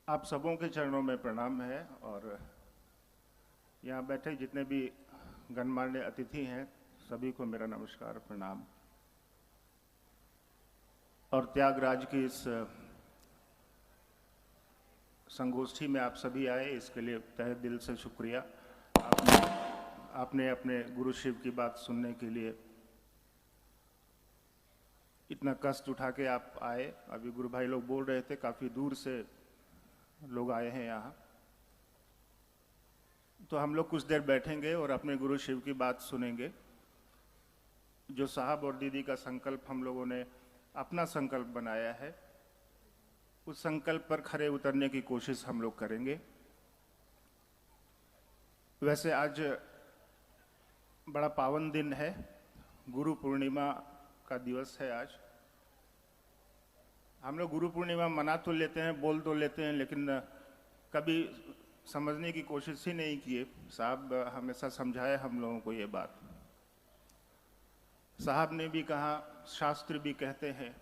आप सबों के चरणों में प्रणाम है और यहाँ बैठे जितने भी गणमान्य अतिथि हैं सभी को मेरा नमस्कार प्रणाम। और त्यागराज की इस संगोष्ठी में आप सभी आए इसके लिए तहे दिल से शुक्रिया। आपने अपने गुरु शिव की बात सुनने के लिए इतना कष्ट उठा के आप आए। अभी गुरु भाई लोग बोल रहे थे काफ़ी दूर से लोग आए हैं यहाँ, तो हम लोग कुछ देर बैठेंगे और अपने गुरु शिव की बात सुनेंगे। जो साहब और दीदी का संकल्प हम लोगों ने अपना संकल्प बनाया है, उस संकल्प पर खरे उतरने की कोशिश हम लोग करेंगे। वैसे आज बड़ा पावन दिन है, गुरु पूर्णिमा का दिवस है आज। हम लोग गुरु पूर्णिमा मना तो लेते हैं, बोल तो लेते हैं, लेकिन कभी समझने की कोशिश ही नहीं किए। साहब हमेशा समझाए हम लोगों को ये बात। साहब ने भी कहा, शास्त्र भी कहते हैं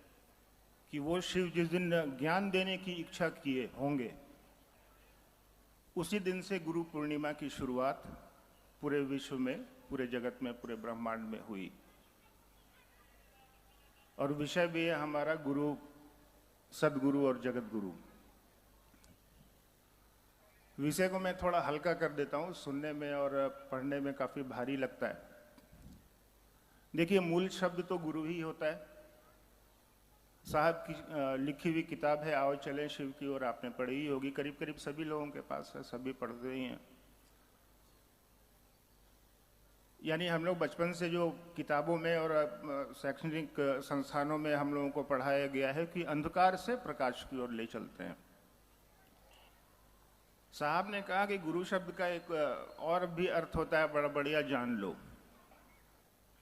कि वो शिव जिस दिन ज्ञान देने की इच्छा किए होंगे उसी दिन से गुरु पूर्णिमा की शुरुआत पूरे विश्व में, पूरे जगत में, पूरे ब्रह्मांड में हुई। और विषय भी है हमारा गुरु, सदगुरु और जगत गुरु। विषय को मैं थोड़ा हल्का कर देता हूँ, सुनने में और पढ़ने में काफ़ी भारी लगता है। देखिए, मूल शब्द तो गुरु ही होता है। साहब की लिखी हुई किताब है आओ चलें शिव की ओर, आपने पढ़ी ही होगी, करीब करीब सभी लोगों के पास है, सभी पढ़ते ही हैं। यानी हम लोग बचपन से जो किताबों में और शैक्षणिक संस्थानों में हम लोगों को पढ़ाया गया है कि अंधकार से प्रकाश की ओर ले चलते हैं। साहब ने कहा कि गुरु शब्द का एक और भी अर्थ होता है, बड़ा बढ़िया जान लो,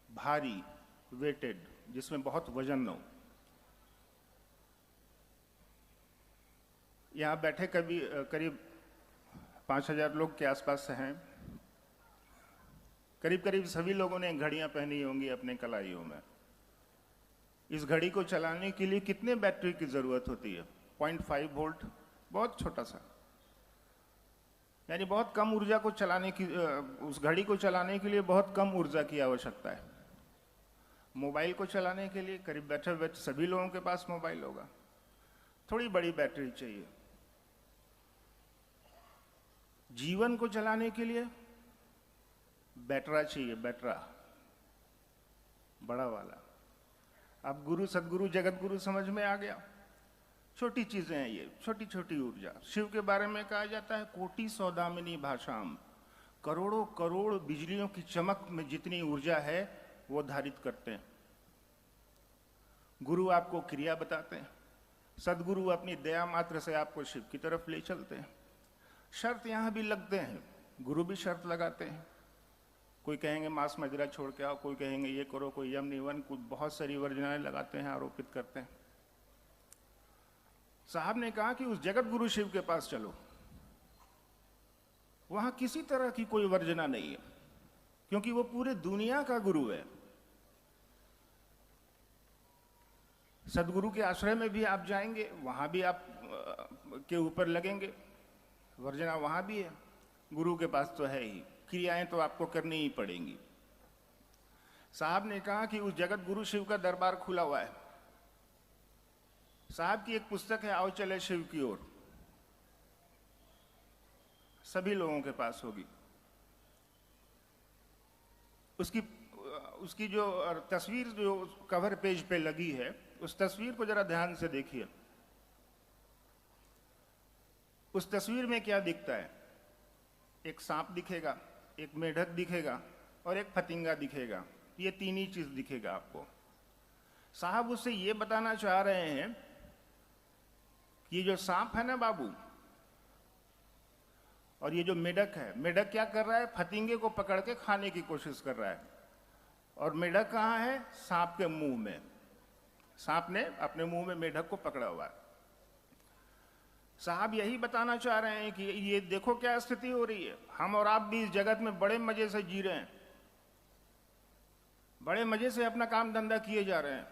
भारी, वेटेड, जिसमें बहुत वजन हो। यहाँ बैठे करीब 5000 लोग के आसपास हैं। करीब करीब सभी लोगों ने घड़ियां पहनी होंगी अपने कलाइयों में। इस घड़ी को चलाने के लिए कितने बैटरी की जरूरत होती है? 0.5 वोल्ट, बहुत छोटा सा, यानी बहुत कम ऊर्जा को चलाने की, उस घड़ी को चलाने के लिए बहुत कम ऊर्जा की आवश्यकता है। मोबाइल को चलाने के लिए करीब बैठे बैठे सभी लोगों के पास मोबाइल होगा, थोड़ी बड़ी बैटरी चाहिए। जीवन को चलाने के लिए बैटरा चाहिए, बैटरा बड़ा वाला। अब गुरु, सदगुरु, जगत गुरु समझ में आ गया। छोटी चीजें हैं ये, छोटी छोटी ऊर्जा। शिव के बारे में कहा जाता है कोटि सौदामिनी भाषाम, करोड़ों करोड़ बिजलियों की चमक में जितनी ऊर्जा है वो धारित करते हैं। गुरु आपको क्रिया बताते हैं, सदगुरु अपनी दया मात्र से आपको शिव की तरफ ले चलते हैं। शर्त यहाँ भी लगते हैं, गुरु भी शर्त लगाते हैं। कोई कहेंगे मांस मदिरा छोड़ के आओ, कोई कहेंगे ये करो, कोई यम नियम, कुछ बहुत सारी वर्जनाएं लगाते हैं, आरोपित करते हैं। साहब ने कहा कि उस जगत गुरु शिव के पास चलो, वहां किसी तरह की कोई वर्जना नहीं है, क्योंकि वो पूरे दुनिया का गुरु है। सदगुरु के आश्रय में भी आप जाएंगे, वहां भी आप के ऊपर लगेंगे, वर्जना वहां भी है। गुरु के पास तो है ही, क्रियाएं तो आपको करनी ही पड़ेंगी। साहब ने कहा कि उस जगत गुरु शिव का दरबार खुला हुआ है। साहब की एक पुस्तक है आओ चले शिव की ओर, सभी लोगों के पास होगी। उसकी जो तस्वीर जो कवर पेज पे लगी है, उस तस्वीर को जरा ध्यान से देखिए। उस तस्वीर में क्या दिखता है? एक सांप दिखेगा, एक मेढक दिखेगा और एक फतिंगा दिखेगा। ये तीन ही चीज दिखेगा आपको। साहब उससे ये बताना चाह रहे हैं कि ये जो सांप है ना बाबू, और ये जो मेढक है, मेढक क्या कर रहा है? फतिंगे को पकड़ के खाने की कोशिश कर रहा है। और मेढक कहाँ है? सांप के मुंह में। सांप ने अपने मुंह में मेढक को पकड़ा हुआ है। साहब यही बताना चाह रहे हैं कि ये देखो क्या स्थिति हो रही है। हम और आप भी इस जगत में बड़े मजे से जी रहे हैं, बड़े मजे से अपना काम धंधा किए जा रहे हैं।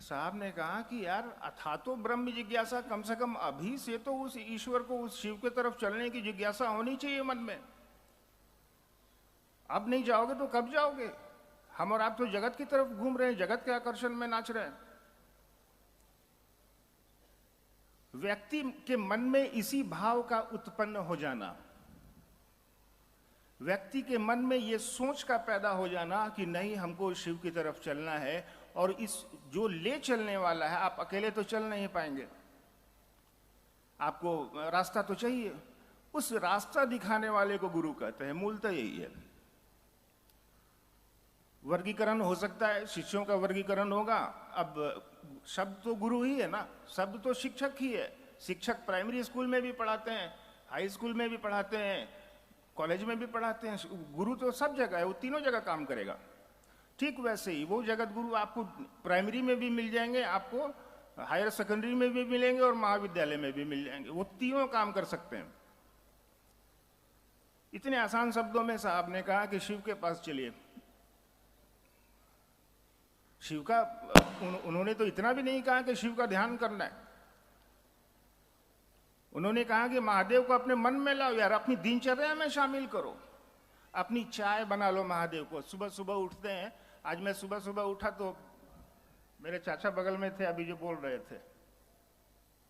साहब ने कहा कि यार अथा तो ब्रह्म जिज्ञासा, कम से कम अभी से तो उस ईश्वर को, उस शिव की तरफ चलने की जिज्ञासा होनी चाहिए मन में। अब नहीं जाओगे तो कब जाओगे? हम और आप तो जगत की तरफ घूम रहे हैं, जगत के आकर्षण में नाच रहे हैं। व्यक्ति के मन में इसी भाव का उत्पन्न हो जाना, व्यक्ति के मन में ये सोच का पैदा हो जाना कि नहीं, हमको शिव की तरफ चलना है, और इस जो ले चलने वाला है, आप अकेले तो चल नहीं पाएंगे, आपको रास्ता तो चाहिए। उस रास्ता दिखाने वाले को गुरु कहते हैं। मूलतः यही है। वर्गीकरण हो सकता है, शिष्यों का वर्गीकरण होगा। अब शब्द तो गुरु ही है ना, शब्द तो शिक्षक ही है। शिक्षक प्राइमरी स्कूल में भी पढ़ाते हैं, हाई स्कूल में भी पढ़ाते हैं, कॉलेज में भी पढ़ाते हैं। गुरु तो सब जगह है, वो तीनों जगह काम करेगा। ठीक वैसे ही वो जगत गुरु आपको प्राइमरी में भी मिल जाएंगे, आपको हायर सेकेंडरी में भी मिलेंगे, और महाविद्यालय में भी मिल जाएंगे। वो तीनों काम कर सकते हैं। इतने आसान शब्दों में साहब ने कहा कि शिव के पास चलिए। शिव का उन्होंने तो इतना भी नहीं कहा कि शिव का ध्यान करना है। उन्होंने कहा कि महादेव को अपने मन में लाओ यार, अपनी दिनचर्या में शामिल करो। अपनी चाय बना लो महादेव को। सुबह सुबह उठते हैं। आज मैं सुबह सुबह उठा तो मेरे चाचा बगल में थे, अभी जो बोल रहे थे,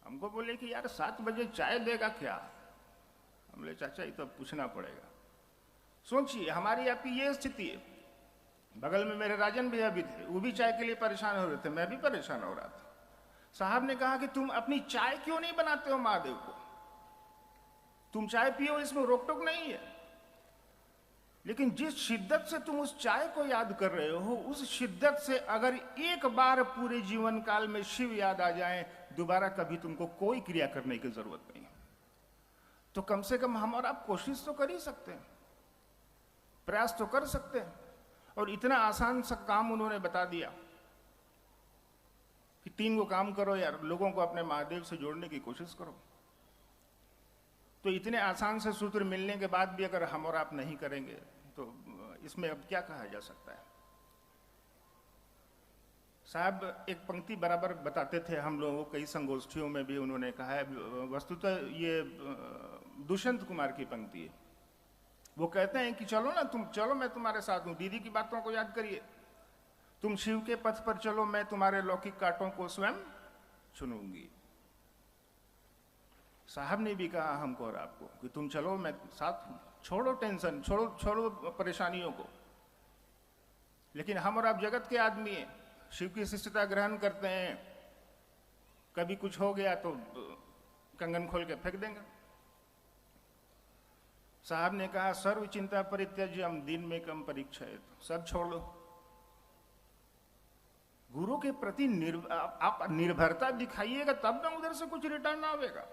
हमको बोले कि यार 7 बजे चाय देगा क्या? हम बोले चाचा ये तो पूछना पड़ेगा। सोचिए हमारी आपकी ये स्थिति है। बगल में मेरे राजन भैया भी थे, वो भी चाय के लिए परेशान हो रहे थे, मैं भी परेशान हो रहा था। साहब ने कहा कि तुम अपनी चाय क्यों नहीं बनाते हो महादेव को? तुम चाय पियो, इसमें रोक टोक नहीं है, लेकिन जिस शिद्दत से तुम उस चाय को याद कर रहे हो, उस शिद्दत से अगर एक बार पूरे जीवन काल में शिव याद आ जाए, दोबारा कभी तुमको कोई क्रिया करने की जरूरत नहीं। तो कम से कम हम और आप कोशिश तो कर ही सकते हैं, प्रयास तो कर सकते हैं। और इतना आसान सा काम उन्होंने बता दिया कि 3 को काम करो यार, लोगों को अपने महादेव से जोड़ने की कोशिश करो। तो इतने आसान से सूत्र मिलने के बाद भी अगर हम और आप नहीं करेंगे तो इसमें अब क्या कहा जा सकता है? साहब एक पंक्ति बराबर बताते थे हम लोगों को, कई संगोष्ठियों में भी उन्होंने कहा है। वस्तुतः ये दुष्यंत कुमार की पंक्ति है। वो कहते हैं कि चलो ना तुम, चलो मैं तुम्हारे साथ हूं, दीदी की बातों को याद करिए। तुम शिव के पथ पर चलो, मैं तुम्हारे लौकिक कांटों को स्वयं चुनूंगी। साहब ने भी कहा हमको और आपको कि तुम चलो, मैं साथ हूं, छोड़ो टेंशन, छोड़ो परेशानियों को। लेकिन हम और आप जगत के आदमी हैं, शिव की शिष्यता ग्रहण करते हैं। कभी कुछ हो गया तो कंगन खोल के फेंक देंगे। साहब ने कहा सर्व चिंता परित्यज्यम दिन में कम परीक्षा, सब छोड़ लो। गुरु के प्रति आप निर्भरता दिखाइएगा, तब ना उधर से कुछ रिटर्न आवेगा।